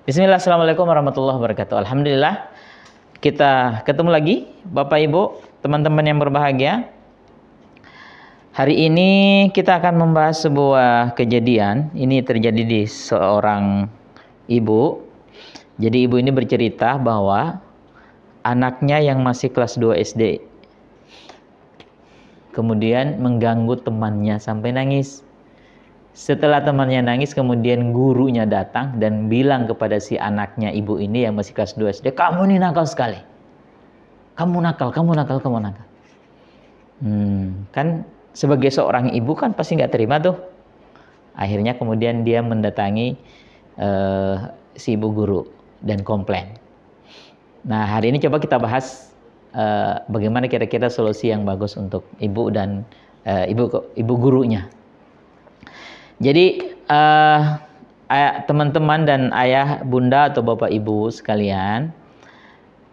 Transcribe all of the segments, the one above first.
Bismillah, assalamualaikum warahmatullahi wabarakatuh. Alhamdulillah, kita ketemu lagi, Bapak Ibu, teman-teman yang berbahagia. Hari ini kita akan membahas sebuah kejadian. Ini terjadi di seorang ibu. Jadi ibu ini bercerita bahwa anaknya yang masih kelas 2 SD kemudian mengganggu temannya sampai nangis. Setelah temannya nangis, kemudian gurunya datang dan bilang kepada si anaknya ibu ini yang masih kelas 2 SD, "Kamu ini nakal sekali. Kamu nakal, kamu nakal, kamu nakal." Kan sebagai seorang ibu kan pasti nggak terima tuh. Akhirnya kemudian dia mendatangi si ibu guru dan komplain. Nah, hari ini coba kita bahas bagaimana kira-kira solusi yang bagus untuk ibu dan ibu gurunya. Jadi teman-teman dan ayah, bunda atau bapak ibu sekalian,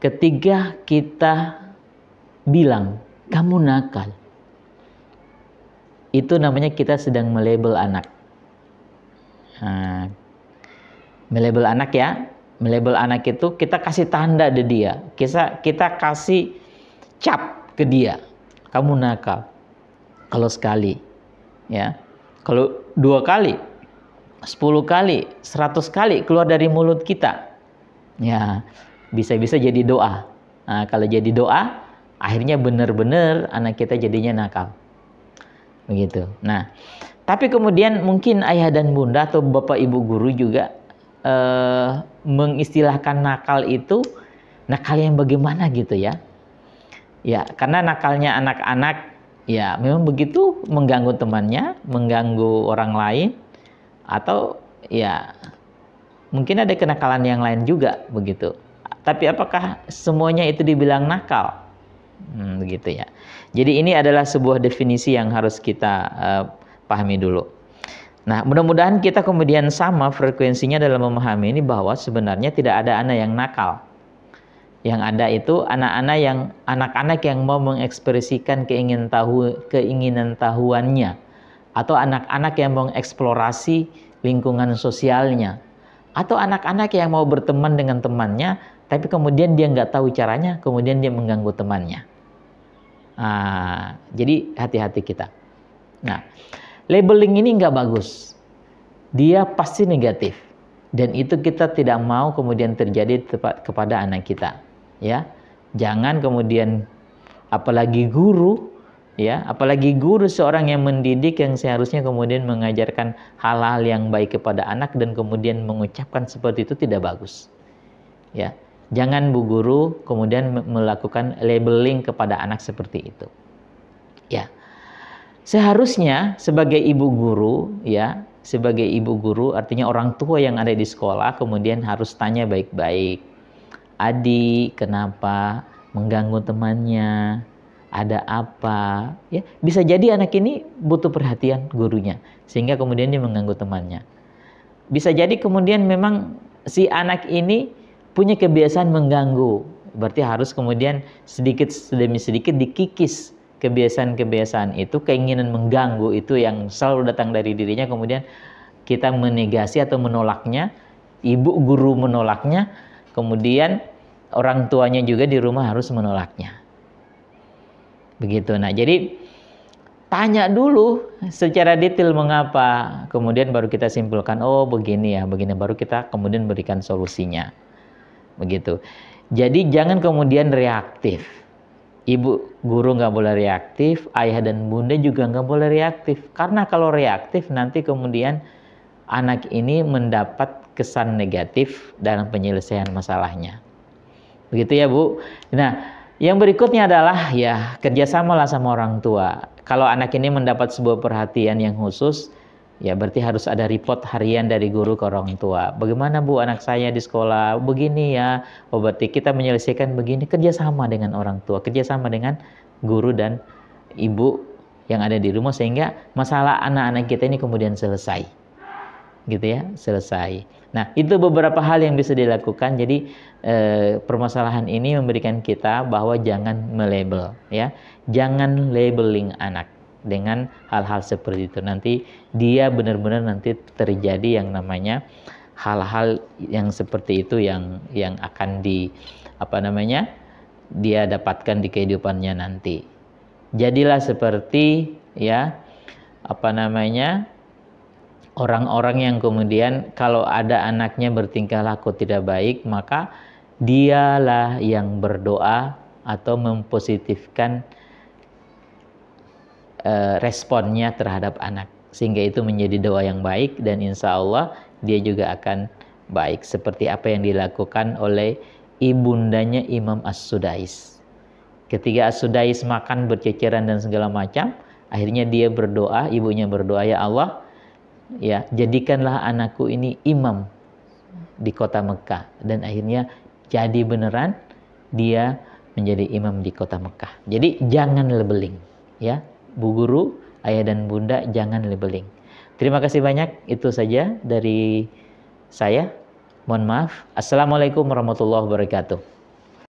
ketika kita bilang kamu nakal, itu namanya kita sedang melabel anak. Melabel anak ya, melabel anak itu kita kasih tanda di dia, kita kasih cap ke dia, kamu nakal. Kalau sekali, ya. Kalau 2 kali, 10 kali, 100 kali keluar dari mulut kita, ya bisa-bisa jadi doa. Nah, kalau jadi doa, akhirnya benar-benar anak kita jadinya nakal. Begitu. Nah, tapi kemudian mungkin ayah dan bunda atau bapak ibu guru juga mengistilahkan nakal itu nakal yang bagaimana gitu ya. Ya, karena nakalnya anak-anak ya memang begitu, mengganggu temannya, mengganggu orang lain, atau ya mungkin ada kenakalan yang lain juga begitu. Tapi apakah semuanya itu dibilang nakal? Begitu ya. Jadi ini adalah sebuah definisi yang harus kita pahami dulu. Nah, mudah-mudahan kita kemudian sama frekuensinya dalam memahami ini bahwa sebenarnya tidak ada anak yang nakal. Yang ada itu anak-anak yang mau mengekspresikan keinginan tahuannya, atau anak-anak yang mau mengeksplorasi lingkungan sosialnya, atau anak-anak yang mau berteman dengan temannya tapi kemudian dia nggak tahu caranya, kemudian dia mengganggu temannya. Jadi hati-hati kita. Nah, labeling ini nggak bagus, dia pasti negatif, dan itu kita tidak mau kemudian terjadi kepada anak kita. Ya, jangan kemudian apalagi guru seorang yang mendidik yang seharusnya kemudian mengajarkan hal-hal yang baik kepada anak dan kemudian mengucapkan seperti itu tidak bagus. Ya, jangan bu guru kemudian melakukan labeling kepada anak seperti itu. Ya, seharusnya sebagai ibu guru artinya orang tua yang ada di sekolah kemudian harus tanya baik-baik. Adik, kenapa mengganggu temannya? Ada apa? Ya, bisa jadi anak ini butuh perhatian gurunya sehingga kemudian dia mengganggu temannya. Bisa jadi kemudian memang si anak ini punya kebiasaan mengganggu. Berarti harus kemudian sedikit demi sedikit dikikis kebiasaan-kebiasaan itu, keinginan mengganggu itu yang selalu datang dari dirinya, kemudian kita menegasi atau menolaknya, ibu guru menolaknya, kemudian orang tuanya juga di rumah harus menolaknya. Begitu. Nah, jadi tanya dulu secara detail mengapa, kemudian baru kita simpulkan, oh begini ya, begini, baru kita kemudian berikan solusinya. Begitu. Jadi jangan kemudian reaktif. Ibu guru nggak boleh reaktif, ayah dan bunda juga nggak boleh reaktif. Karena kalau reaktif nanti kemudian anak ini mendapat kesan negatif dalam penyelesaian masalahnya. Begitu ya Bu. Nah, yang berikutnya adalah ya kerjasamalah sama orang tua. Kalau anak ini mendapat sebuah perhatian yang khusus, ya berarti harus ada report harian dari guru ke orang tua. Bagaimana Bu anak saya di sekolah? Begini ya. Oh berarti kita menyelesaikan begini, kerjasama dengan orang tua, kerjasama dengan guru dan ibu yang ada di rumah sehingga masalah anak-anak kita ini kemudian selesai. Gitu ya, selesai. Nah, itu beberapa hal yang bisa dilakukan. Jadi permasalahan ini memberikan kita bahwa jangan melabel, ya, jangan labeling anak dengan hal-hal seperti itu. Nanti dia benar-benar nanti terjadi yang namanya hal-hal yang seperti itu yang akan dia dapatkan di kehidupannya nanti. Jadilah seperti orang-orang yang kemudian kalau ada anaknya bertingkah laku tidak baik, maka dialah yang berdoa atau mempositifkan responnya terhadap anak, sehingga itu menjadi doa yang baik, dan insya Allah dia juga akan baik, seperti apa yang dilakukan oleh ibundanya Imam As-Sudais. Ketika As-Sudais makan berceceran dan segala macam, akhirnya dia berdoa, ibunya berdoa, ya Allah, ya jadikanlah anakku ini imam di kota Mekah. Dan akhirnya jadi beneran dia menjadi imam di kota Mekah. Jadi jangan lebeling, ya Bu Guru, ayah dan bunda, jangan lebeling. Terima kasih banyak, itu saja dari saya. Mohon maaf. Assalamualaikum warahmatullahi wabarakatuh.